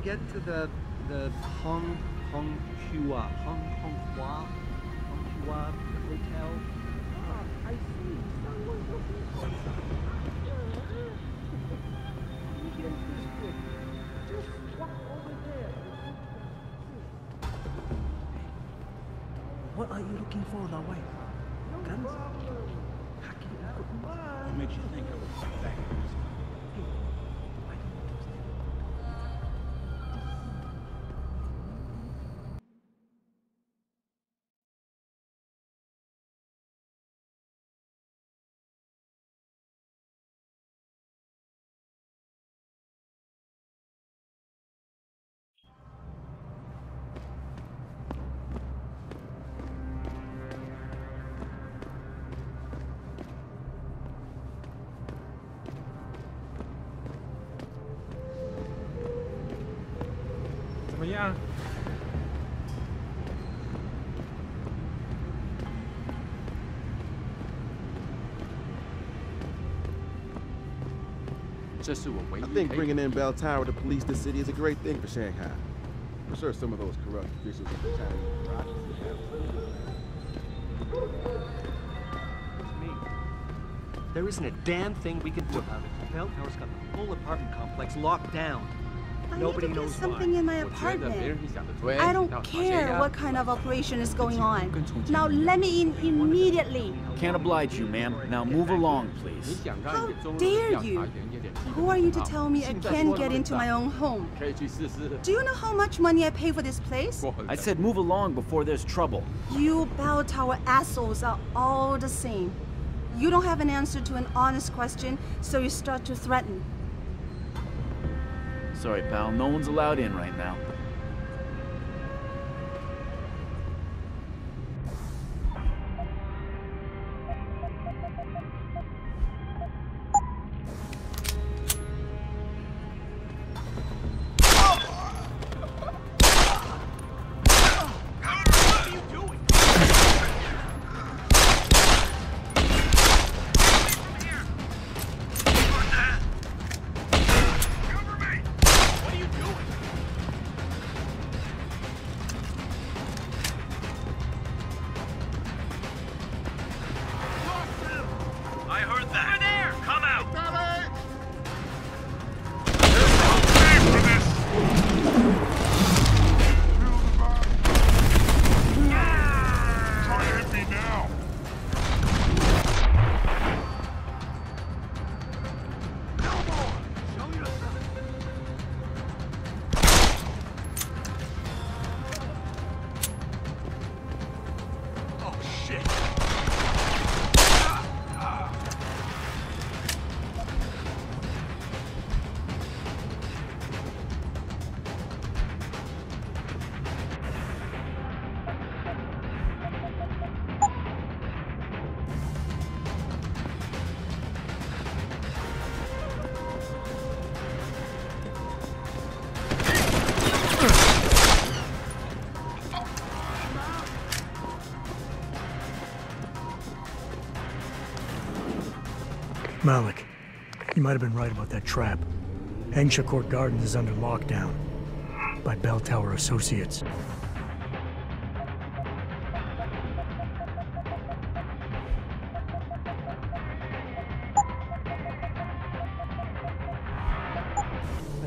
get to the Honghua Hotel. Ah, I see. Someone's looking for something. Indian district. Just walk over there. What are you looking for, Lao Wei? Guns? What makes you think I would fight back? Yeah. 这是我唯一 I think bringing in Bell Tower to police the city is a great thing for Shanghai. I'm sure some of those corrupt officials at the Chinese bureaucracy have It's me. There isn't a damn thing we can do about it. Bell Tower's got the whole apartment complex locked down. Nobody knows something in my apartment. I don't care what kind of operation is going on. Now let me in immediately. Can't oblige you, ma'am. Now move along, please. How dare you? Who are you to tell me I can't get into my own home? Do you know how much money I pay for this place? I said move along before there's trouble. You Bell Tower assholes are all the same. You don't have an answer to an honest question, so you start to threaten. Sorry, pal. No one's allowed in right now. Malik, you might have been right about that trap. Hengsha Court Gardens is under lockdown by Bell Tower Associates.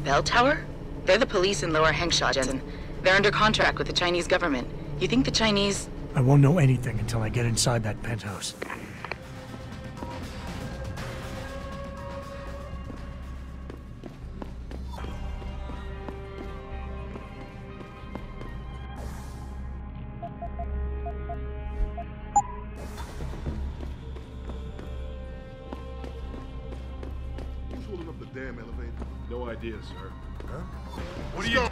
Bell Tower? They're the police in Lower Hengsha, Jensen. They're under contract with the Chinese government. You think the Chinese... I won't know anything until I get inside that penthouse. damn elevator? No idea, sir. Huh? What are you...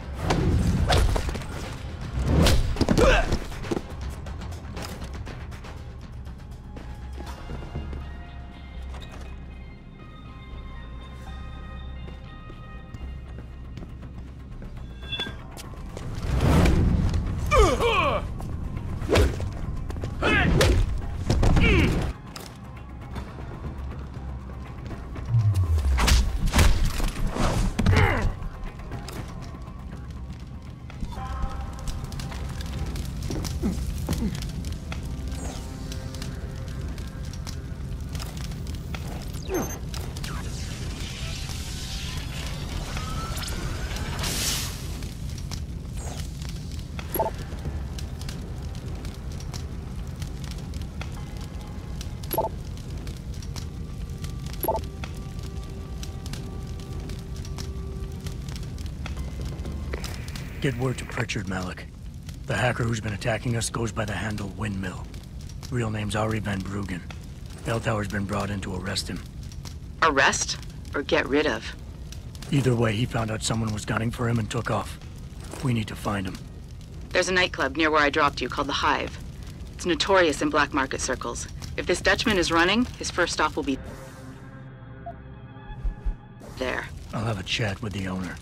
Get word to Pritchard, Malik. The hacker who's been attacking us goes by the handle Windmill. Real name's Ari Van Bruggen. Bell Tower's been brought in to arrest him. Arrest or get rid of? Either way, he found out someone was gunning for him and took off. We need to find him. There's a nightclub near where I dropped you called the Hive. It's notorious in black market circles. If this Dutchman is running, his first stop will be there. I'll have a chat with the owner.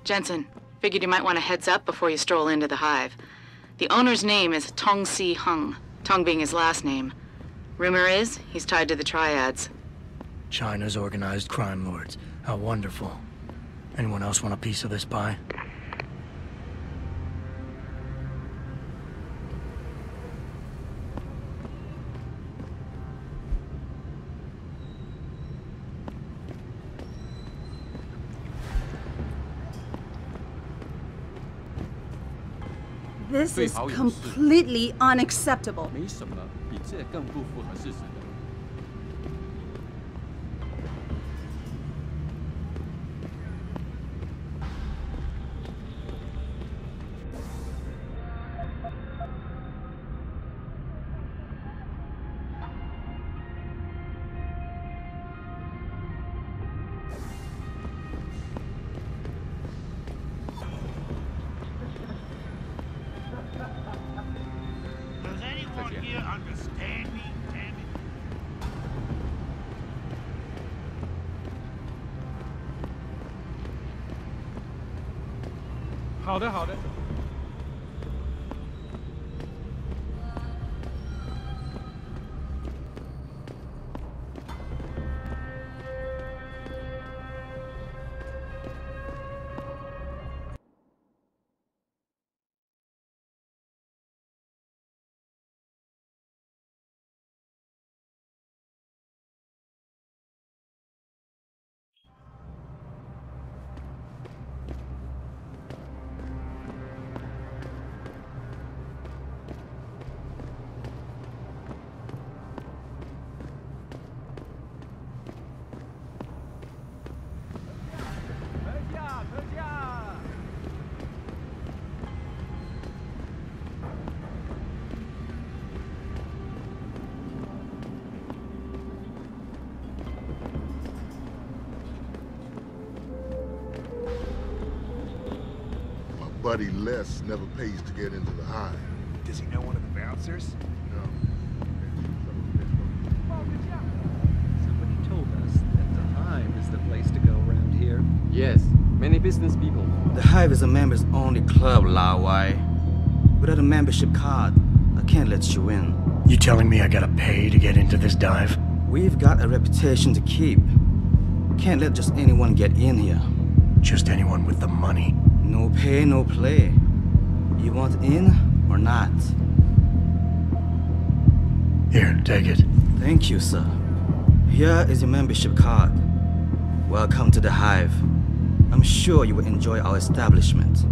Jensen, figured you might want a heads up before you stroll into the Hive. The owner's name is Tong Si Hung, Tong being his last name. Rumor is, he's tied to the Triads. China's organized crime lords. How wonderful. Anyone else want a piece of this pie? This is completely unacceptable. 没什么比这更不符合事实的。 Does anyone here understand me? Damn it. 好的，好的。My buddy Les never pays to get into the Hive. Does he know one of the bouncers? No. Somebody told us that the Hive is the place to go around here. Yes, many business people. The Hive is a members-only club, Lao Wai. Without a membership card, I can't let you in. You telling me I gotta pay to get into this dive? We've got a reputation to keep. Can't let just anyone get in here. Just anyone with the money. No pay, no play. You want in or not? Here, take it. Thank you, sir. Here is your membership card. Welcome to the Hive. I'm sure you will enjoy our establishment.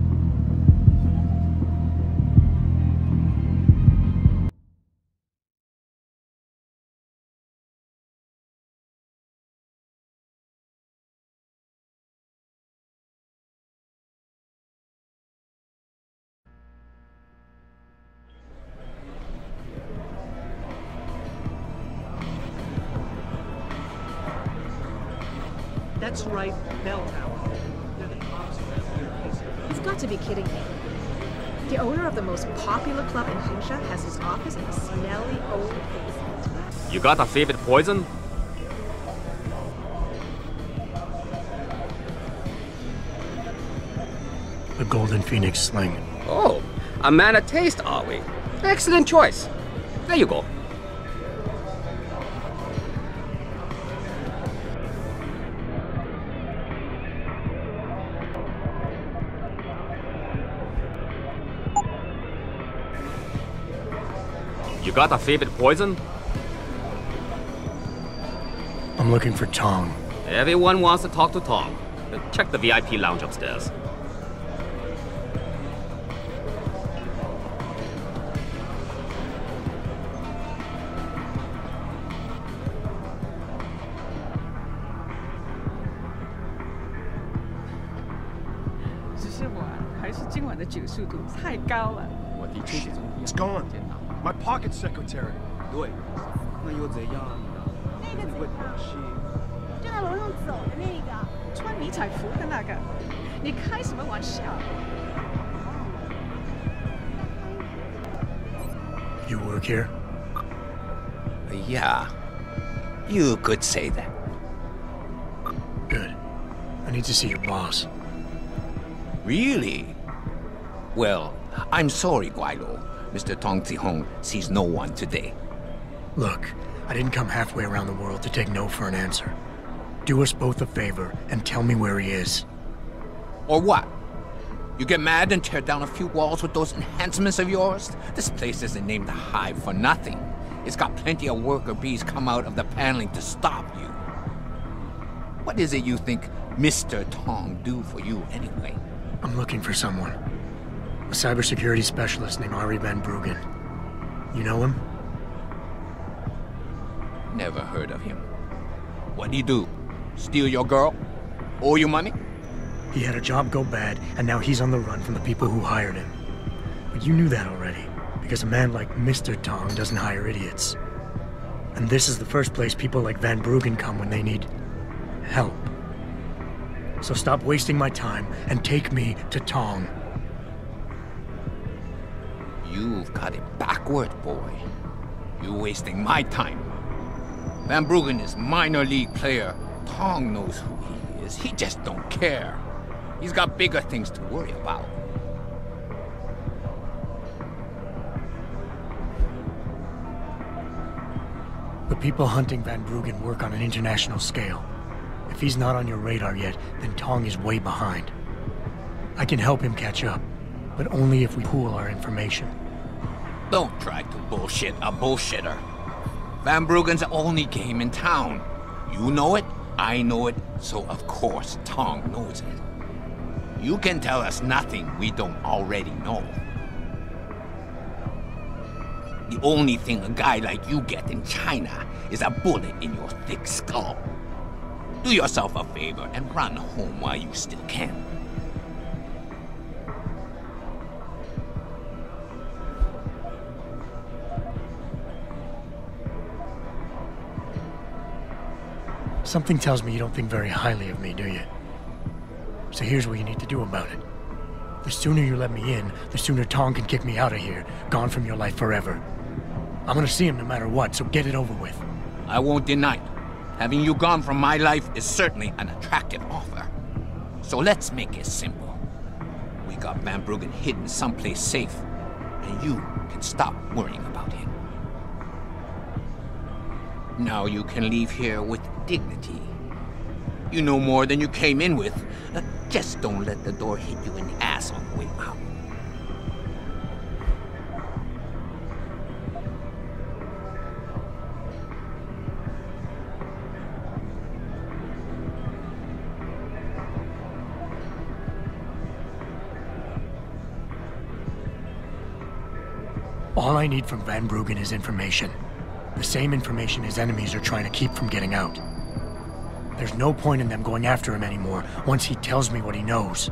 That's right, bell tower. They're the cops around here. You've got to be kidding me. The owner of the most popular club in Hengsha has his office in a smelly old basement. You got a favorite poison? The Golden Phoenix Sling. Oh, a man of taste, are we? Excellent choice. There you go. You got a favorite poison? I'm looking for Tong. Everyone wants to talk to Tong. Check the VIP lounge upstairs. It's gone. My pocket secretary. 对，那又怎样？那个会打戏。就在楼上走的那个，穿迷彩服的那个，你开什么玩笑？ You work here? Yeah, you could say that. Good. I need to see your boss. Really? Well, I'm sorry, Guilo. Mr. Tong Zihong sees no one today. Look, I didn't come halfway around the world to take no for an answer. Do us both a favor and tell me where he is. Or what? You get mad and tear down a few walls with those enhancements of yours? This place isn't named the Hive for nothing. It's got plenty of worker bees come out of the paneling to stop you. What is it you think Mr. Tong do for you anyway? I'm looking for someone. A cybersecurity specialist named Ari Van Bruggen. You know him? Never heard of him. What'd he do? Steal your girl? Owe you money? He had a job go bad, and now he's on the run from the people who hired him. But you knew that already, because a man like Mr. Tong doesn't hire idiots. And this is the first place people like Van Bruggen come when they need help. So stop wasting my time and take me to Tong. You've got it backward, boy. You're wasting my time. Van Bruggen is minor league player. Tong knows who he is. He just don't care. He's got bigger things to worry about. The people hunting Van Bruggen work on an international scale. If he's not on your radar yet, then Tong is way behind. I can help him catch up, but only if we pool our information. Don't try to bullshit a bullshitter. Van Bruggen's the only game in town. You know it, I know it, so of course Tong knows it. You can tell us nothing we don't already know. The only thing a guy like you get in China is a bullet in your thick skull. Do yourself a favor and run home while you still can. Something tells me you don't think very highly of me, do you? So here's what you need to do about it. The sooner you let me in, the sooner Tong can kick me out of here, gone from your life forever. I'm gonna see him no matter what, so get it over with. I won't deny it. Having you gone from my life is certainly an attractive offer. So let's make it simple. We got Van Bruggen hidden someplace safe, and you can stop worrying about him. Now you can leave here with dignity. You know more than you came in with. Just don't let the door hit you in the ass on the way out. All I need from Van Bruggen is information. The same information his enemies are trying to keep from getting out. There's no point in them going after him anymore once he tells me what he knows.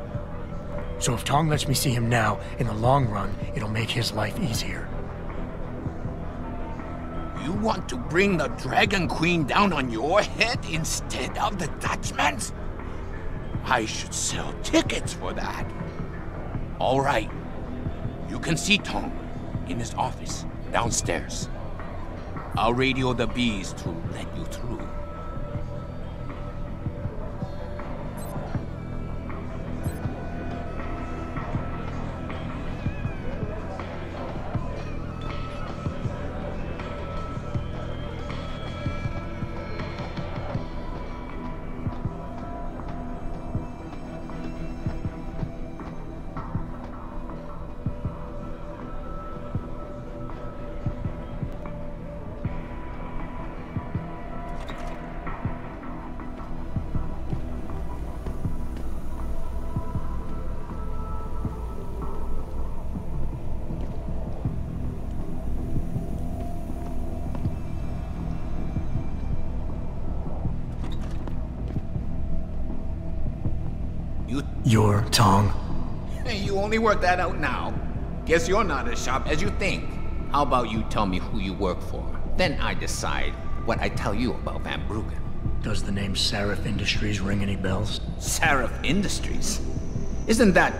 So if Tong lets me see him now, in the long run, it'll make his life easier. You want to bring the Dragon Queen down on your head instead of the Dutchman's? I should sell tickets for that. All right. You can see Tong in his office downstairs. I'll radio the bees to let you through. You're Tong? You only work that out now. Guess you're not as sharp as you think. How about you tell me who you work for? Then I decide what I tell you about Van Bruggen. Does the name Seraph Industries ring any bells? Seraph Industries? Isn't that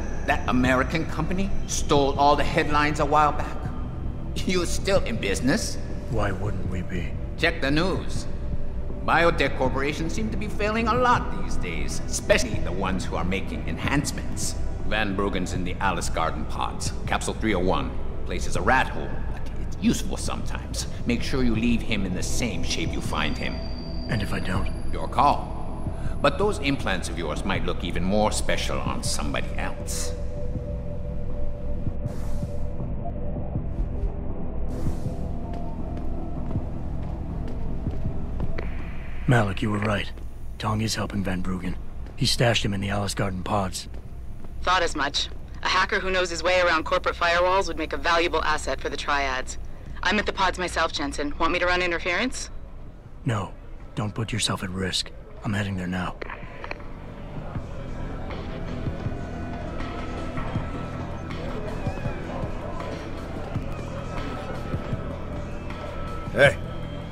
American company stole all the headlines a while back? You still in business? Why wouldn't we be? Check the news. Biotech corporations seem to be failing a lot these days, especially the ones who are making enhancements. Van Bruggen's in the Alice Garden pods. Capsule 301. Place is a rat hole, but it's useful sometimes. Make sure you leave him in the same shape you find him. And if I don't? Your call. But those implants of yours might look even more special on somebody else. Malik, you were right. Tong is helping Van Bruggen. He stashed him in the Alice Garden pods. Thought as much. A hacker who knows his way around corporate firewalls would make a valuable asset for the triads. I'm at the pods myself, Jensen. Want me to run interference? No. Don't put yourself at risk. I'm heading there now. Hey,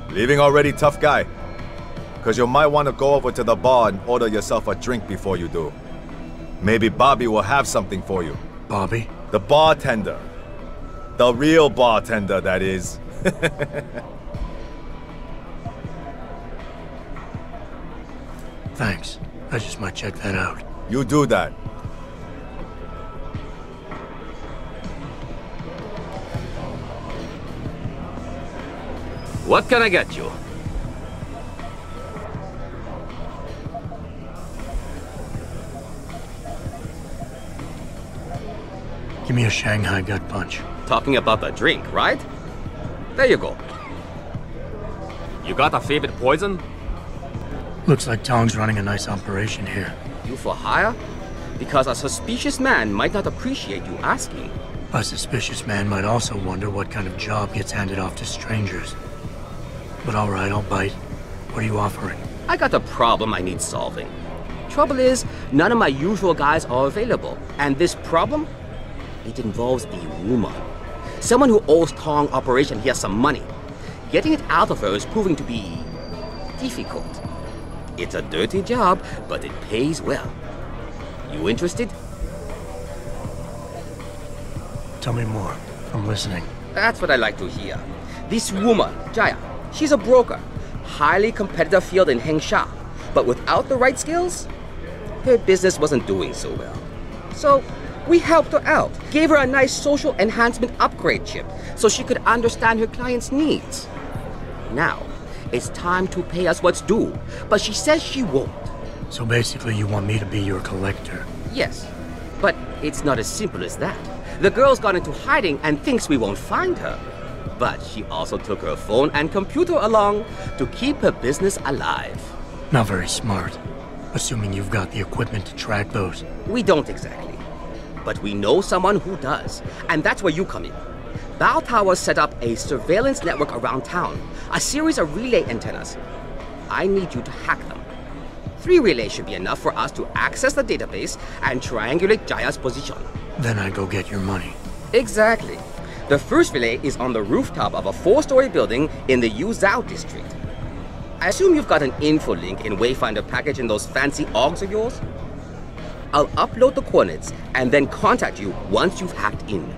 leaving already, tough guy? Because you might want to go over to the bar and order yourself a drink before you do. Maybe Bobby will have something for you. Bobby? The bartender. The real bartender, that is. Thanks. I just might check that out. You do that. What can I get you? Give me a Shanghai gut punch. Talking about the drink, right? There you go. You got a favorite poison? Looks like Tong's running a nice operation here. You for hire? Because a suspicious man might not appreciate you asking. A suspicious man might also wonder what kind of job gets handed off to strangers. But all right, I'll bite. What are you offering? I got a problem I need solving. Trouble is, none of my usual guys are available. And this problem? It involves a woman. Someone who owes Tong Operation here some money. Getting it out of her is proving to be difficult. It's a dirty job, but it pays well. You interested? Tell me more. I'm listening. That's what I like to hear. This woman, Jaya, she's a broker. Highly competitive field in Hengsha. But without the right skills, her business wasn't doing so well. So we helped her out. Gave her a nice social enhancement upgrade chip so she could understand her clients' needs. Now, it's time to pay us what's due, but she says she won't. So basically you want me to be your collector? Yes, but it's not as simple as that. The girl's gone into hiding and thinks we won't find her. But she also took her phone and computer along to keep her business alive. Not very smart. Assuming you've got the equipment to track those. We don't exactly. But we know someone who does. And that's where you come in. Bao Tower set up a surveillance network around town. A series of relay antennas. I need you to hack them. 3 relays should be enough for us to access the database and triangulate Jaya's position. Then I go get your money. Exactly. The first relay is on the rooftop of a 4-story building in the Yuzhou district. I assume you've got an info link in Wayfinder package in those fancy OGs of yours? I'll upload the coordinates and then contact you once you've hacked in.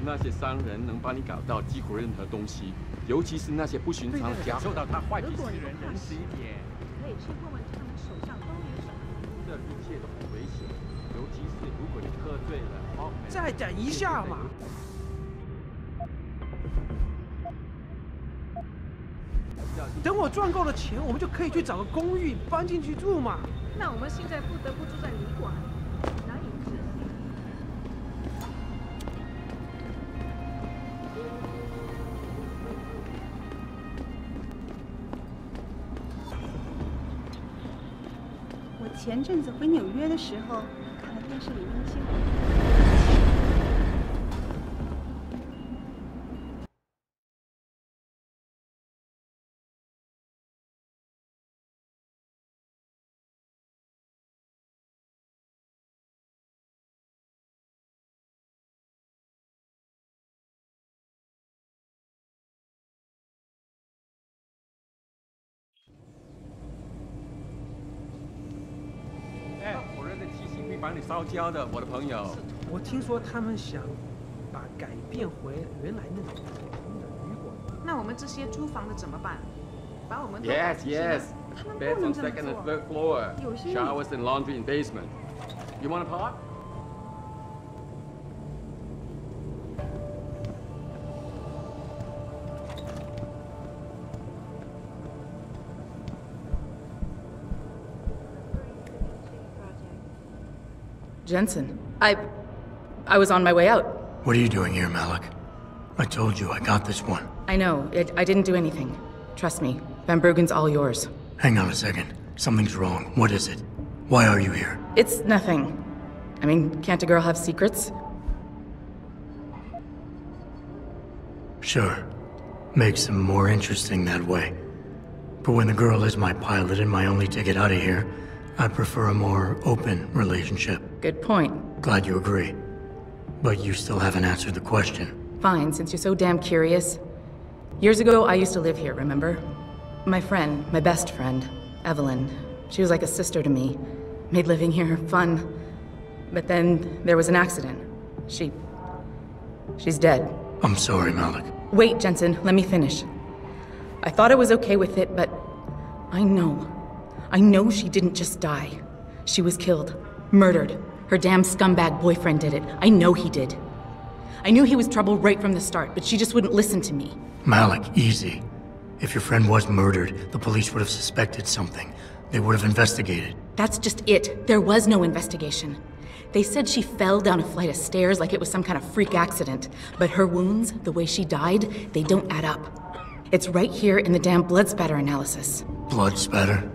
那些商人能帮你搞到几乎任何东西，尤其是那些不寻常的家伙。受到他坏脾气的人仁慈一点。可以去问问他们手上都有什么。这一切都很危险，尤其是如果你喝醉了。再等一下嘛。等我赚够了钱，我们就可以去找个公寓搬进去住嘛。那我们现在不得不住在旅馆，难以置信。我前阵子回纽约的时候，看了电视里面那些。火热的气息会把你烧焦的，我的朋友。我听说他们想把改变回原来那种普通的旅馆。那我们这些租房的怎么办？把我们都 Yes, yes. 他们 Beds 不能 on 这么 second and 做。 third floor. 有些 Showers and laundry in basement. You want a pot? Jensen, I was on my way out. What are you doing here, Malik? I told you I got this one. I know. I didn't do anything. Trust me. Van Bruggen's all yours. Hang on a second. Something's wrong. What is it? Why are you here? It's nothing. I mean, can't a girl have secrets? Sure. Makes them more interesting that way. But when the girl is my pilot and my only ticket out of here, I prefer a more open relationship. Good point. Glad you agree. But you still haven't answered the question. Fine, since you're so damn curious. Years ago, I used to live here, remember? My friend, my best friend, Evelyn. She was like a sister to me. Made living here fun. But then there was an accident. She's dead. I'm sorry, Malik. Wait, Jensen, let me finish. I thought I was okay with it, but I know she didn't just die. She was killed. Murdered. Her damn scumbag boyfriend did it. I know he did. I knew he was trouble right from the start, but she just wouldn't listen to me. Malik, easy. If your friend was murdered, the police would have suspected something. They would have investigated. That's just it. There was no investigation. They said she fell down a flight of stairs like it was some kind of freak accident. But her wounds, the way she died, they don't add up. It's right here in the damn blood spatter analysis. Blood spatter?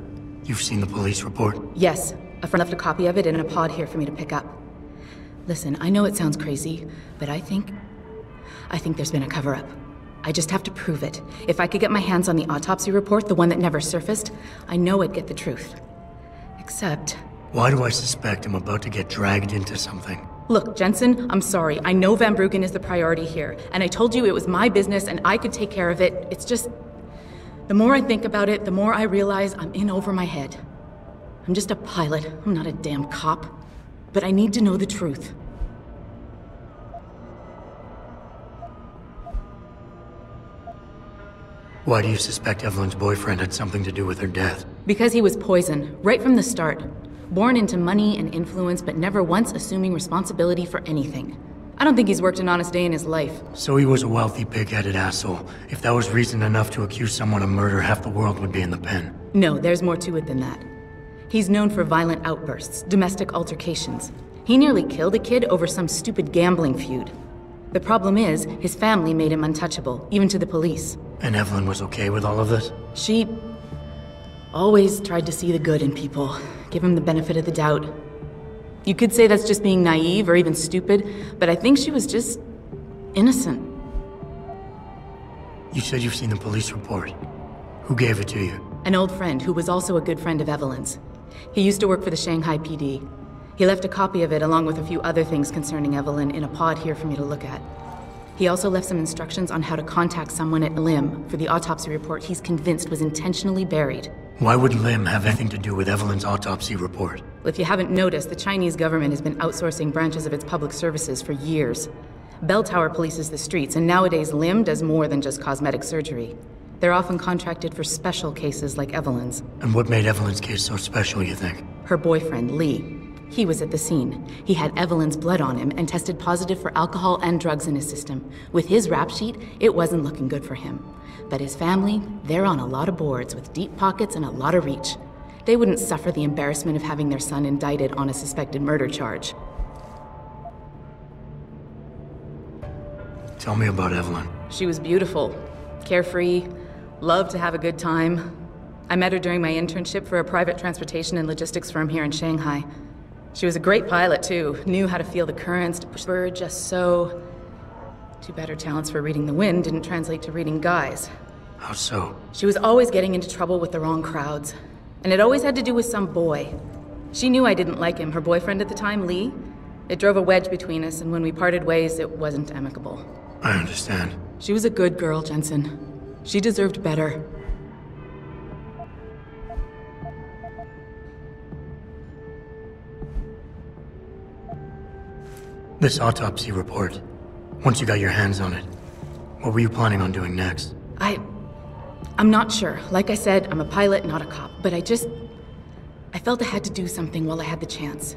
You've seen the police report? Yes. A friend left a copy of it in a pod here for me to pick up. Listen, I know it sounds crazy, but I think there's been a cover-up. I just have to prove it. If I could get my hands on the autopsy report, the one that never surfaced, I know I'd get the truth. Except... Why do I suspect I'm about to get dragged into something? Look, Jensen, I'm sorry. I know Van Bruggen is the priority here, and I told you it was my business and I could take care of it. It's just... The more I think about it, the more I realize I'm in over my head. I'm just a pilot. I'm not a damn cop. But I need to know the truth. Why do you suspect Evelyn's boyfriend had something to do with her death? Because he was poison, right from the start. Born into money and influence, but never once assuming responsibility for anything. I don't think he's worked an honest day in his life. So he was a wealthy, pig-headed asshole. If that was reason enough to accuse someone of murder, half the world would be in the pen. No, there's more to it than that. He's known for violent outbursts, domestic altercations. He nearly killed a kid over some stupid gambling feud. The problem is, his family made him untouchable, even to the police. And Evelyn was okay with all of this? She always tried to see the good in people, give him the benefit of the doubt. You could say that's just being naive or even stupid, but I think she was just innocent. You said you've seen the police report. Who gave it to you? An old friend who was also a good friend of Evelyn's. He used to work for the Shanghai PD. He left a copy of it along with a few other things concerning Evelyn in a pod here for me to look at. He also left some instructions on how to contact someone at Lim for the autopsy report he's convinced was intentionally buried. Why would Lim have anything to do with Evelyn's autopsy report? Well, if you haven't noticed, the Chinese government has been outsourcing branches of its public services for years. Bell Tower polices the streets, and nowadays Lim does more than just cosmetic surgery. They're often contracted for special cases like Evelyn's. And what made Evelyn's case so special, you think? Her boyfriend, Lee. He was at the scene. He had Evelyn's blood on him and tested positive for alcohol and drugs in his system. With his rap sheet, it wasn't looking good for him. But his family, they're on a lot of boards with deep pockets and a lot of reach. They wouldn't suffer the embarrassment of having their son indicted on a suspected murder charge. Tell me about Evelyn. She was beautiful, carefree, loved to have a good time. I met her during my internship for a private transportation and logistics firm here in Shanghai. She was a great pilot, too. Knew how to feel the currents, to push her just so. Too bad her talents for reading the wind didn't translate to reading guys. How so? She was always getting into trouble with the wrong crowds. And it always had to do with some boy. She knew I didn't like him. Her boyfriend at the time, Lee. It drove a wedge between us, and when we parted ways, it wasn't amicable. I understand. She was a good girl, Jensen. She deserved better. This autopsy report. Once you got your hands on it, what were you planning on doing next? I'm not sure. Like I said, I'm a pilot, not a cop, but I felt I had to do something while I had the chance.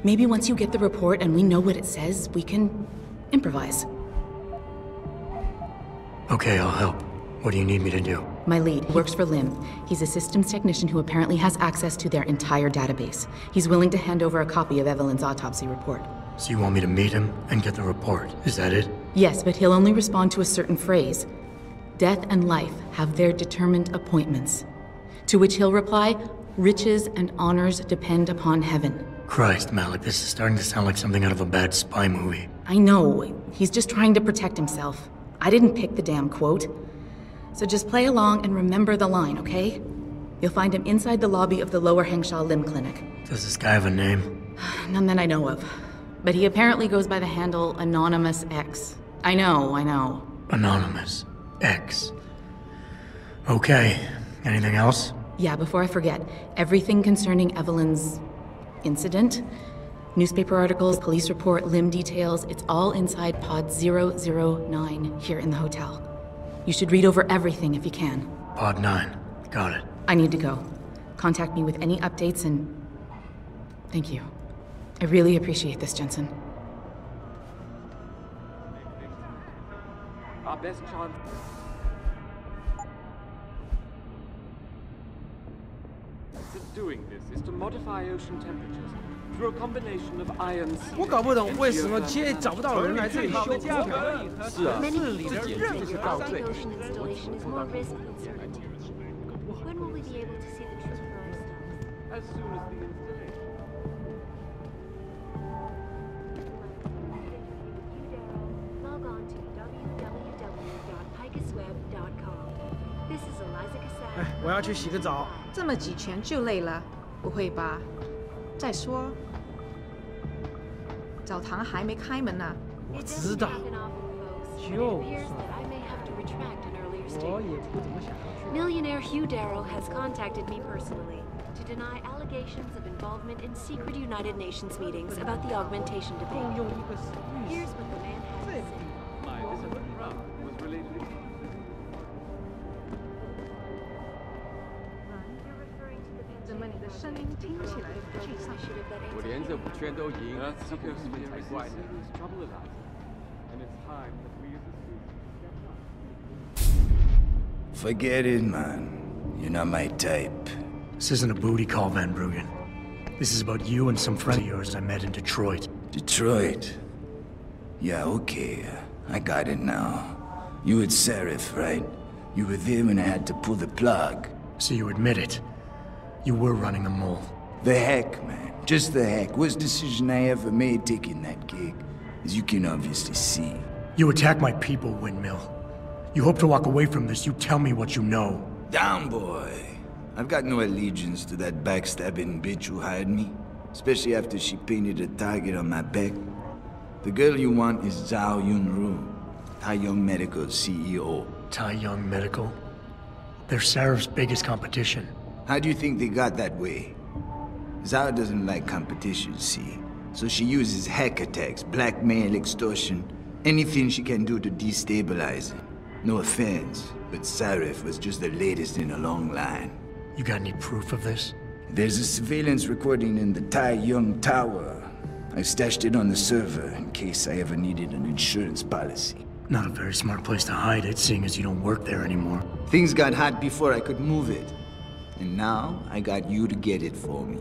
Maybe once you get the report and we know what it says, we can improvise. Okay, I'll help. What do you need me to do? My lead works for Lim. He's a systems technician who apparently has access to their entire database. He's willing to hand over a copy of Evelyn's autopsy report. So you want me to meet him and get the report, is that it? Yes, but he'll only respond to a certain phrase. Death and life have their determined appointments. To which he'll reply, riches and honors depend upon heaven. Christ, Malik, this is starting to sound like something out of a bad spy movie. I know. He's just trying to protect himself. I didn't pick the damn quote. So just play along and remember the line, okay? You'll find him inside the lobby of the Lower Hengsha Lim Clinic. Does this guy have a name? None that I know of. But he apparently goes by the handle Anonymous X. I know. Anonymous X. Okay. Anything else? Yeah, before I forget, everything concerning Evelyn's incident, newspaper articles, police report, Lim details, it's all inside pod 009 here in the hotel. You should read over everything if you can. Pod 9. Got it. I need to go. Contact me with any updates and... Thank you. I really appreciate this, Jensen. Our best chance. Of doing this is to modify ocean temperatures through a combination of iron sea. 我搞不懂为什么街找不到人来这里修空调。是啊，自己就是到最后。 When will we be able to see the truth for ourselves? As soon as the installation. Log on to www.picusweb.com. This is Eliza Cassell. 哎，我要去洗个澡。这么几拳就累了？不会吧？再说，澡堂还没开门呢。我知道。就我也不怎么想要去。 Millionaire Hugh Darrow has contacted me personally to deny allegations of involvement in secret United Nations meetings about the augmentation debate. Here's what the man had to say. My discipline was related. 怎么你的声音听起来很沮丧？我连这5圈都赢，这个是不是才怪呢？ Forget it, man. You're not my type. This isn't a booty call, Van Bruggen. This is about you and some friend of yours I met in Detroit. Detroit? Yeah, okay. I got it now. You with Serif, right? You were there when I had to pull the plug. So you admit it. You were running the mole. The heck, man. Just the heck. Worst decision I ever made taking that gig. As you can obviously see. You attack my people, Windmill. You hope to walk away from this, you tell me what you know. Down, boy. I've got no allegiance to that backstabbing bitch who hired me. Especially after she painted a target on my back. The girl you want is Zhao Yunru, Tai Young Medical's CEO. Tai Young Medical? They're Sarif's biggest competition. How do you think they got that way? Zhao doesn't like competition, see? So she uses hack attacks, blackmail, extortion, anything she can do to destabilize him. No offense, but Sarif was just the latest in a long line. You got any proof of this? There's a surveillance recording in the Tai Young Tower. I've stashed it on the server in case I ever needed an insurance policy. Not a very smart place to hide it, seeing as you don't work there anymore. Things got hot before I could move it. And now, I got you to get it for me.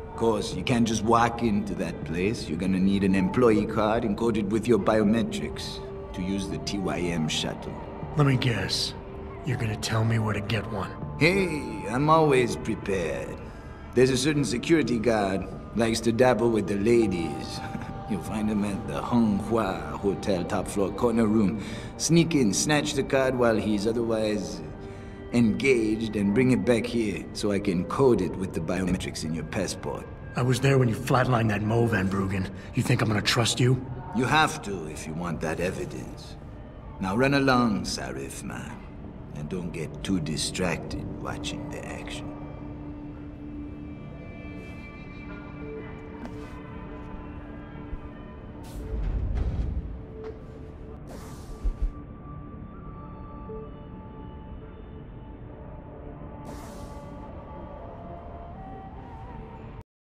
Of course, you can't just walk into that place. You're gonna need an employee card encoded with your biometrics to use the TYM shuttle. Let me guess. You're gonna tell me where to get one. Hey, I'm always prepared. There's a certain security guard, likes to dabble with the ladies. You'll find him at the Hung Hua Hotel top floor corner room. Sneak in, snatch the card while he's otherwise engaged, and bring it back here so I can code it with the biometrics in your passport. I was there when you flatlined that Mo, Van Bruggen. You think I'm gonna trust you? You have to if you want that evidence. Now run along, Sarif, man. And don't get too distracted watching the action.